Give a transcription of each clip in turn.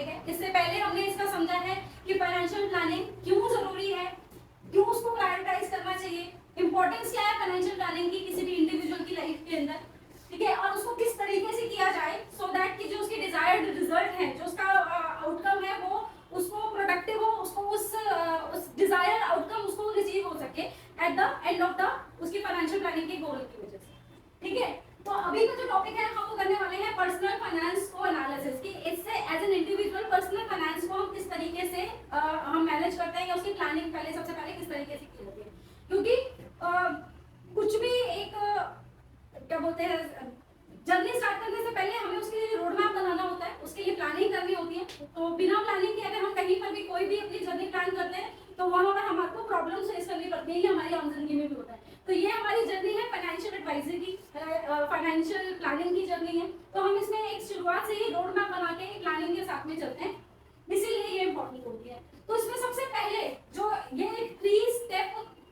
Topic है। इससे पहले हमने इसका समझा है कि फाइनेंशियल प्लानिंग क्यों जरूरी है, क्यों उसको प्रायोरिटाइज करना चाहिए, इंपॉर्टेंस क्या है फाइनेंशियल प्लानिंग की किसी भी इंडिविजुअल की लाइफ के अंदर, ठीक है, और उसको किस तरीके से किया जाए सो दैट कि जो उसके डिजायर्ड रिजल्ट है, जो उसका आउटकम है, वो उसको प्रोडक्टिव हो, उसको उस डिजायर्ड आउटकम उसको रिसीव हो सके at the end of the उसकी फाइनेंशियल प्लानिंग के गोल की वजह से, ठीक है। तो अभी का जो टॉपिक है हम वो करने वाले हैं पर्सनल फाइनेंस को एनालिसिस की, इससे as an individual personal finance को हम किस तरीके से हम मैनेज करते हैं या उसकी प्लानिंग पहले सबसे पहले किस तरीके से की जाती है, क्योंकि कुछ भी एक क्या बोलते हैं जर्नी स्टार्ट करने से पहले हमें उसके लिए रोड मैप बनाना होता है, उसके लिए प्लानिंग करनी होती है। तो बिना प्लानिंग के अगर हम कहीं पर भी कोई भी अपनी जर्नी प्लान करते हैं तो वहां पर हमारे प्रॉब्लम फेस करनी पड़ती है, ये हमारी आम जिंदगी में भी होता है। तो ये हमारी जर्नी है फाइनेंशियल एडवाइजरी की, फाइनेंशियल प्लानिंग की जर्नी है। तो हम इसमें एक शुरुआत से ही रोड मैप बना के प्लानिंग के साथ में चलते हैं, इसीलिए ये इंपॉर्टेंट होती है। तो इसमें सबसे पहले जो ये 3 स्टेप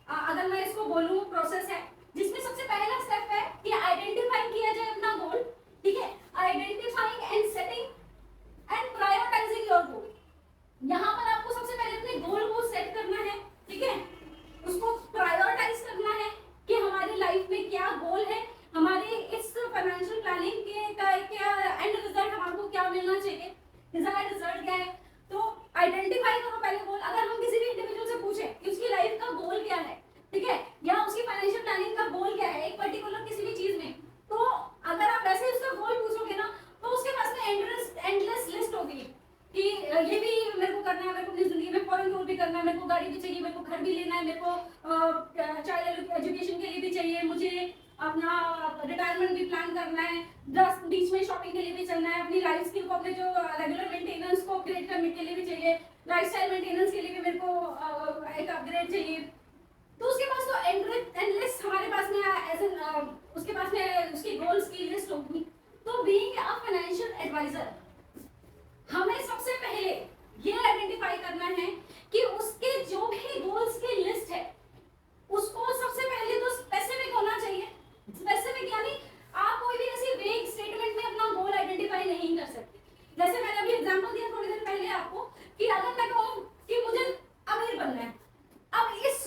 अगर मैं इसको बोलूं प्रोसेस है, जिसमें सबसे पहला स्टेप है कि आइडेंटिफाई किया जाए अपना गोल, ठीक है, identifying and setting and prioritising your goal. यहाँ पर आपको सबसे पहले अपने गोल को सेट करना है, ठीक है, उसको प्रायोरिटाइज करना है कि हमारी लाइफ में क्या गोल है, हमारे इस फाइनेंशियल प्लानिंग के क्या एंड रिजल्ट हमको क्या मिलना चाहिए, डिजायर्ड रिजल्ट क्या है। तो आइडेंटिफाई करो पहले गोल। अगर हम किसी भी इंडिविजुअल से पूछें कि उसकी लाइफ का गोल क्या है, ठीक है, या उसकी फाइनेंशियल प्लानिंग का गोल क्या है एक पर्टिकुलर किसी भी चीज में, तो अगर आप वैसे उसका गोल पूछोगे ना तो उसके पास में एंडलेस लिस्ट होगी कि ये भी मेरे को करना है, मेरे को अपनी जिंदगी में फॉरेन टूर भी करना है, मेरे को गाड़ी भी चाहिए, मेरे को घर भी लेना है, मेरे को चाइल्ड एजुकेशन के लिए भी चाहिए, मुझे अपना रिटायरमेंट भी प्लान करना है, बीच में शॉपिंग के लिए भी चलना है, अपनी लाइफ स्किल को अपने जो रेगुलर मेंटेनेंस को अपग्रेड करने के लिए भी चाहिए, लाइफस्टाइल मेंटेनेंस के लिए भी मेरे को एक अपग्रेड चाहिए। तो उसके पास तो एंडलेस हमारे पास में एज एन उसके पास में उसकी गोल्स की लिस्ट होगी। तो बीइंग अ फाइनेंशियल एडवाइजर हमें सबसे पहले ये आइडेंटिफाई करना है कि उसके जो भी गोल्स की लिस्ट है उसको सबसे पहले तो स्पेसिफिक होना चाहिए। स्पेसिफिक यानी आप कोई भी ऐसी वेग स्टेटमेंट में अपना गोल आइडेंटिफाई नहीं कर सकते। जैसे मैंने अभी एग्जांपल दिया थोड़ी देर पहले आपको कि अगर मैं कहूं कि मुझे अमीर बनना है, अब इस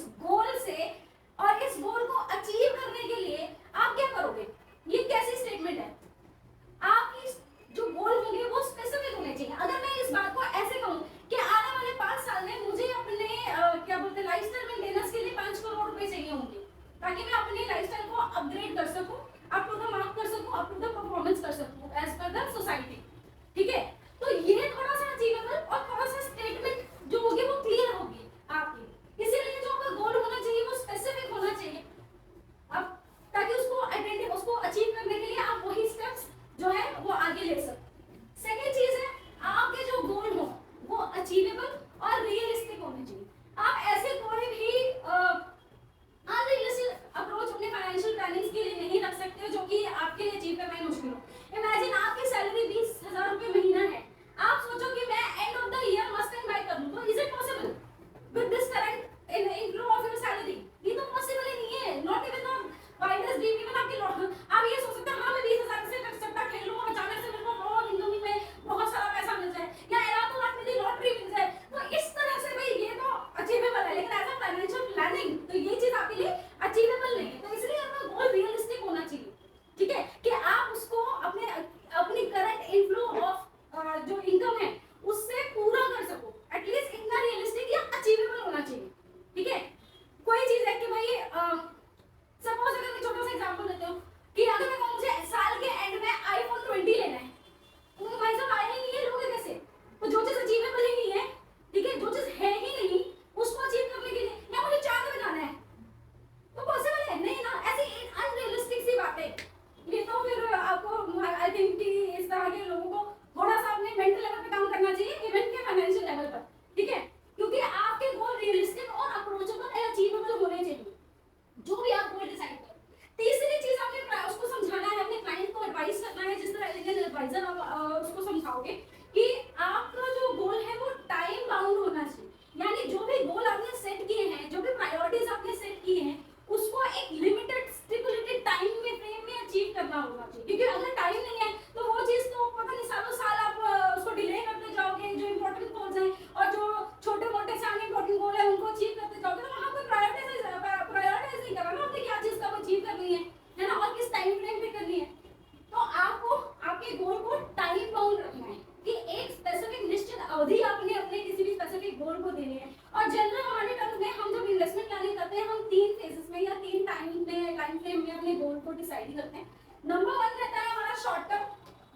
डिसाइड करते हैं। नंबर 1 रहता है हमारा शॉर्ट टर्म,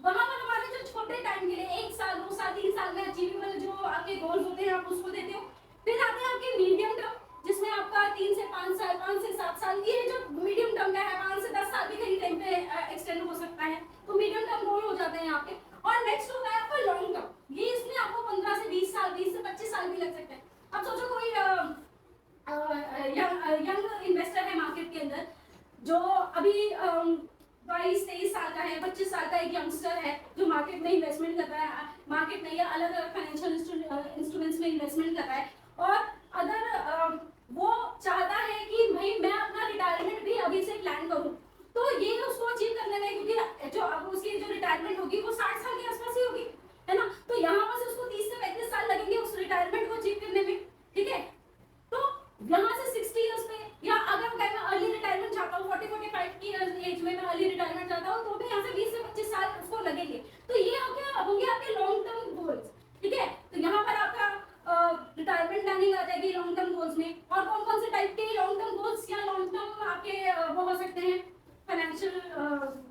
वहां पर हमारे जो छोटे टाइम के लिए 1 साल 2 साल 3 साल में अचीवेबल जो आपके गोल्स होते हैं आप उसको देते हो। फिर आते हैं आपके मीडियम टर्म, जिसमें आपका 3 से 5 साल 5 से 7 साल, ये जो मीडियम टर्म का है 5 से 10 साल भी कहीं टाइम पे एक्सटेंड हो सकता है, तो मीडियम टर्म गोल हो जाते हैं आपके। और नेक्स्ट होता है आपका लॉन्ग टर्म, ये इसमें आपको 15 से 20 साल 20 से 25 साल भी लग सकते हैं। अब सोचो कोई यंग इन्वेस्टर है मार्केट के अंदर जो अभी 22-23 साल का है, 25 साल का एक यंगस्टर है जो मार्केट में इन्वेस्टमेंट कर रहा है, मार्केट में या अलग अलग फाइनेंशियल इंस्ट्रूमेंट्स में इन्वेस्टमेंट कर रहा है, और अगर वो चाहता है कि भाई मैं अपना रिटायरमेंट भी अभी से प्लान करूं, तो ये उसको अचीव करने में, क्योंकि जो अब उसकी जो रिटायरमेंट होगी वो 60 साल के आसपास ही होगी, है ना, तो यहाँ पर से उसको 30 से 35 साल लगेंगे उस रिटायरमेंट को अचीव करने में, ठीक है। तो यहाँ से 60 इयर्स पे, या अगर मैं अर्ली रिटायरमेंट चाहता हूँ 40-45 की एज में मैं अर्ली रिटायरमेंट चाहता हूँ, तो भी यहाँ से 20 से 25 साल उसको लगेंगे। तो ये होंगे आपके लॉन्ग टर्म गोल्स, ठीक है। तो यहाँ पर आपका रिटायरमेंट प्लानिंग आ जाएगी लॉन्ग टर्म गोल्स में। और कौन कौन से टाइप के लॉन्ग टर्म गोल्स या लॉन्ग टर्म आपके वो हो सकते हैं, फाइनेंशियल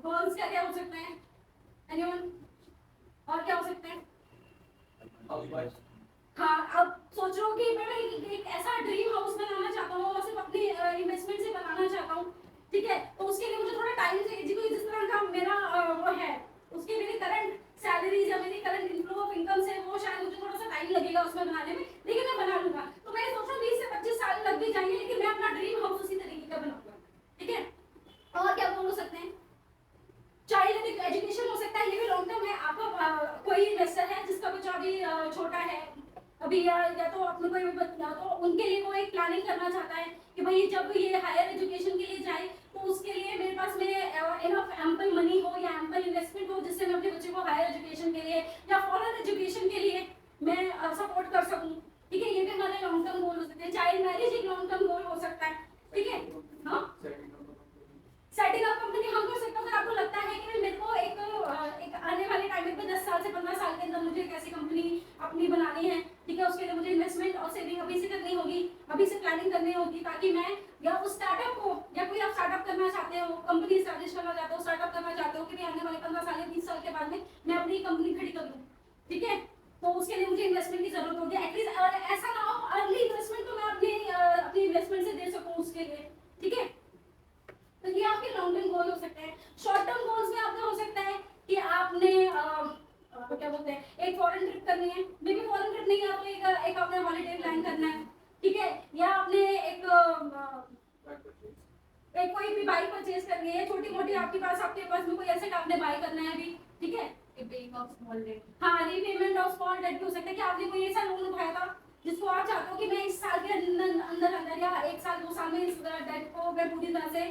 गोल्स क्या हो सकते हैं, एनीवन, और क्या हो सकते हैं? हाँ, अब सोच रहा हूँ कि मैं एक ऐसा ड्रीम हाउस बनाना चाहता हूँ और सिर्फ अपनी इन्वेस्टमेंट से बनाना चाहता हूँ, ठीक है, तो उसके लिए मुझे थोड़ा टाइम चाहिए। जिस तरह का मेरा वो है, उसके मेरी करंट सैलरीज या मेरी करंट इनफ्लो ऑफ इनकम से वो शायद मुझे थोड़ा सा टाइम लगेगा उसमें बनाने में, लेकिन मैं बना लूंगा। तो मैं सोच रहा हूँ 20 से 25 साल लग भी जाएंगे, लेकिन मैं अपना ड्रीम हाउस उसी तरीके का बनाऊंगा, ठीक है। और क्या बोल सकते हैं, चाइल्ड एजुकेशन हो सकता है, ये भी लॉन्ग टर्म है। आपका कोई इन्वेस्टर है जिसका बच्चा अभी छोटा है, अभी या तो अपने कोई या तो उनके लिए वो एक प्लानिंग करना चाहता है कि भाई जब ये हायर एजुकेशन के लिए जाए तो उसके लिए मेरे पास में इनफ एम्पल मनी हो या एम्पल इन्वेस्टमेंट हो, जिससे मैं अपने बच्चे को हायर एजुकेशन के लिए या फॉरेन एजुकेशन के लिए मैं सपोर्ट कर सकूं, ठीक है। ये भी हमारे लॉन्ग टर्म गोल हो सकते हैं। चाइल्ड मैरिज एक लॉन्ग टर्म गोल हो सकता है, ठीक है। हाँ, सेटिंग अप कंपनी हम कर सकते हैं। अगर आपको लगता है कि मेरे को एक आने वाले टाइम में 10 साल से 15 साल के अंदर मुझे एक ऐसी कंपनी अपनी बनानी है, ठीक है, उसके लिए मुझे इन्वेस्टमेंट और सेविंग अभी से करनी होगी, अभी से प्लानिंग करनी होगी, ताकि मैं या उस स्टार्टअप को, या कोई आप स्टार्टअप करना चाहते हो, कंपनी स्टैब्लिश करना चाहते हो, स्टार्टअप करना चाहते हो कि आने वाले 15 साल या 20 साल के बाद में मैं अपनी कंपनी खड़ी कर लूँ, ठीक है, तो उसके लिए मुझे इन्वेस्टमेंट की जरूरत होगी। एटलीस्ट ऐसा ना हो अर्ली इन्वेस्टमेंट तो मैं अपनी इन्वेस्टमेंट से दे सकूँ उसके लिए, ठीक है। तो ये आपके लॉन्ग टर्म गोल हो सकते हैं। शॉर्ट टर्म गोल्स में आपका हो सकता है कि आपने क्या बोलते हैं, एक फॉरेन ट्रिप करनी है, मे बी फॉरेन ट्रिप नहीं, आपने एक आपने हॉलिडे प्लान करना है, ठीक है, या आपने एक कोई भी बाइक परचेज करनी है, छोटी मोटी आपके पास में कोई एसेट आपने बाय करना है अभी, ठीक है, हाँ, रीपेमेंट ऑफ स्मॉल डेट हो सकता है कि आपने कोई ऐसा लोन उठाया था जिसको आप चाहते हो कि मैं इस साल के अंदर या 1 साल 2 साल में इस डेट को मैं पूरी तरह से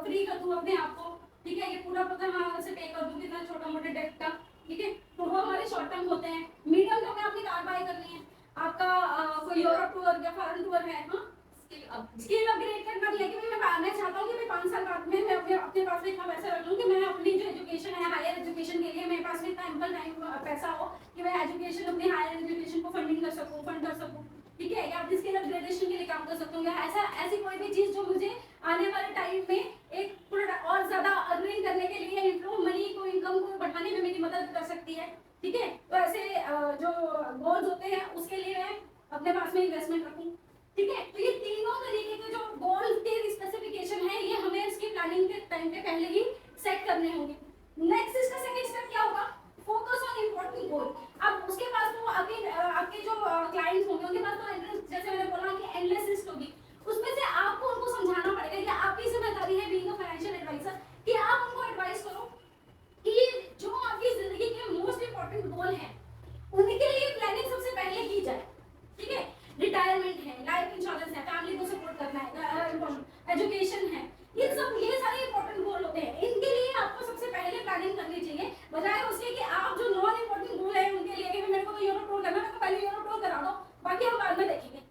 फ्री कर दूं अपने आप को, ठीक है, ये पूरा से पे कर दूं कितना छोटा मोटा डेट का, ठीक है। तो वो हमारे शॉर्ट टर्म होते हैं। मीडियम टर्म में आपने कार बाय करनी है, आपका कोई यूरोप टूर या फॉरेन टूर है, हाँ, स्किल अपग्रेड करना भी है कि मैं चाहता हूँ कि मैं 5 साल बाद में मैं अपने पास में इतना पैसा रख लूँ कि मैं अपनी जो एजुकेशन है हायर एजुकेशन के लिए मेरे पास में इतना एम्पल टाइम पैसा हो कि मैं एजुकेशन अपनी हायर एजुकेशन को फंड कर सकूँ, ठीक है, या अपनी स्किल अपग्रेडेशन के लिए काम कर सकूँ, या ऐसी कोई भी चीज़ जो मुझे आने वाले टाइम में एक थोड़ा और ज़्यादा अर्निंग करने के लिए, इम्प्रूव मनी को, इनकम को बढ़ाने में मेरी मदद कर सकती है, ठीक है। तो ऐसे जो गोल्स होते हैं उसके लिए मैं अपने पास में इन्वेस्टमेंट रखूँ, ठीक है। तो ये तीनों तरीके के जो गोल के स्पेसिफिकेशन है ये हमें इसकी प्लानिंग के टाइम पे पहले ही सेट करने होंगे। नेक्स्ट इसका सेकंड स्टेप क्या होगा, फोकस ऑन इंपॉर्टेंट गोल। अब उसके पास तो आपके जो क्लाइंट्स होंगे उनके पास तो जैसे मैंने बोला कि एंडलेस लिस्ट होगी, उसमें से आपको उनको समझाना पड़ेगा कि आपकी जिम्मेदारी है बीइंग अ फाइनेंशियल एडवाइजर कि आप उनको एडवाइस करो कि जो आपकी जिंदगी के मोस्ट इंपॉर्टेंट गोल है उनके लिए प्लानिंग सबसे पहले की जाए, ठीक है। रिटायरमेंट है, लाइफ इंश्योरेंस है, फैमिली को सपोर्ट करना है, एजुकेशन है, ये सारे इंपॉर्टेंट गोल होते हैं। इनके लिए आपको सबसे पहले प्लानिंग करनी चाहिए, बजाय उसके कि आप जो नॉन इंपॉर्टेंट गोल है उनके लिए कि मेरे को तो यूरोप टूर करना है, मेरे को पहले यूरोप टूर करा दो, बाकी हम बाद में देखेंगे,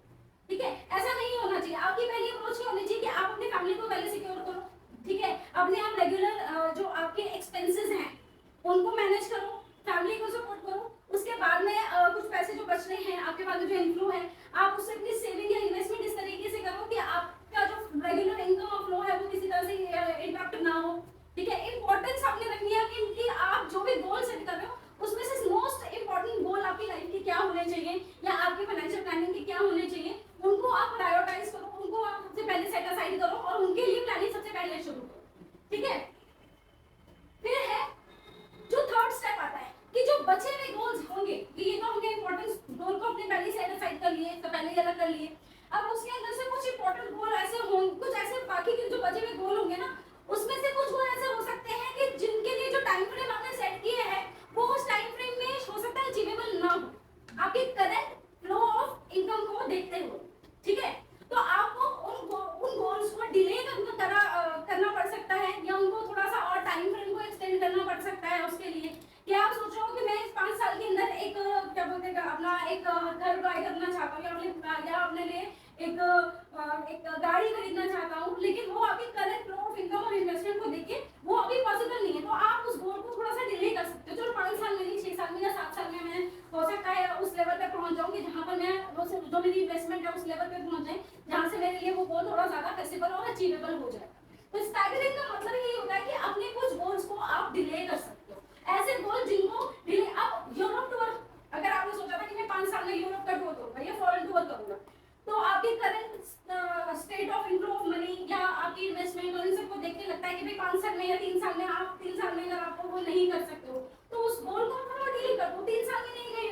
ठीक है। ऐसा नहीं होना चाहिए। आपकी पहली अप्रोच क्या होनी चाहिए कि आप अपनी फैमिली को पहले सिक्योर करो, ठीक है, अपने आप रेगुलर जो आपके एक्सपेंसेस हैं उनको मैनेज करो, फैमिली को सपोर्ट करो, उसके बाद में कुछ पैसे जो बच रहे हैं आपके पास जो इनफ्लो है आप उससे अपनी सेविंग या इन्वेस्टमेंट इस तरीके से करो कि आपका जो रेगुलर इनकम फ्लो है वो किसी तरह से इंटरप्ट ना हो, एक घर बाय करना चाहता हूँ या अपने लिए एक गाड़ी खरीदना चाहता हूँ, लेकिन वो आपकी करंट फ्लो ऑफ इनकम और इन्वेस्टमेंट को देख के वो अभी पॉसिबल नहीं है, तो आप उस गोल को थोड़ा सा डिले कर सकते हो। चलो 5 साल में नहीं, 6 साल में या 7 साल में मैं हो सकता है उस लेवल पे पहुंच जाऊँ कि जहाँ पर मैं जो मेरी इन्वेस्टमेंट है उस लेवल पे पहुंच जाए जहाँ से मेरे लिए वो गोल थोड़ा ज्यादा फेसिबल और अचीवेबल हो जाए। तो स्टैगरिंग का मतलब यही होता है कि अपने कुछ गोल्स को आप डिले कर सकते हो। ऐसे गोल जिनको डिले, आप यूरोप टूर, अगर आपने सोचा था कि मैं 5 साल में यूरोप का टूर करूंगा या फॉरेन टूर करूंगा, तो आपकी current state of inflow of money या आपकी इन्वेस्टमेंट और इन सबको देख के लगता है कि भाई 5 साल में या 3 साल में, आप 3 साल में अगर आपको वो नहीं कर सकते हो तो उस गोल को थोड़ा डिले कर दो। 3 साल में नहीं गए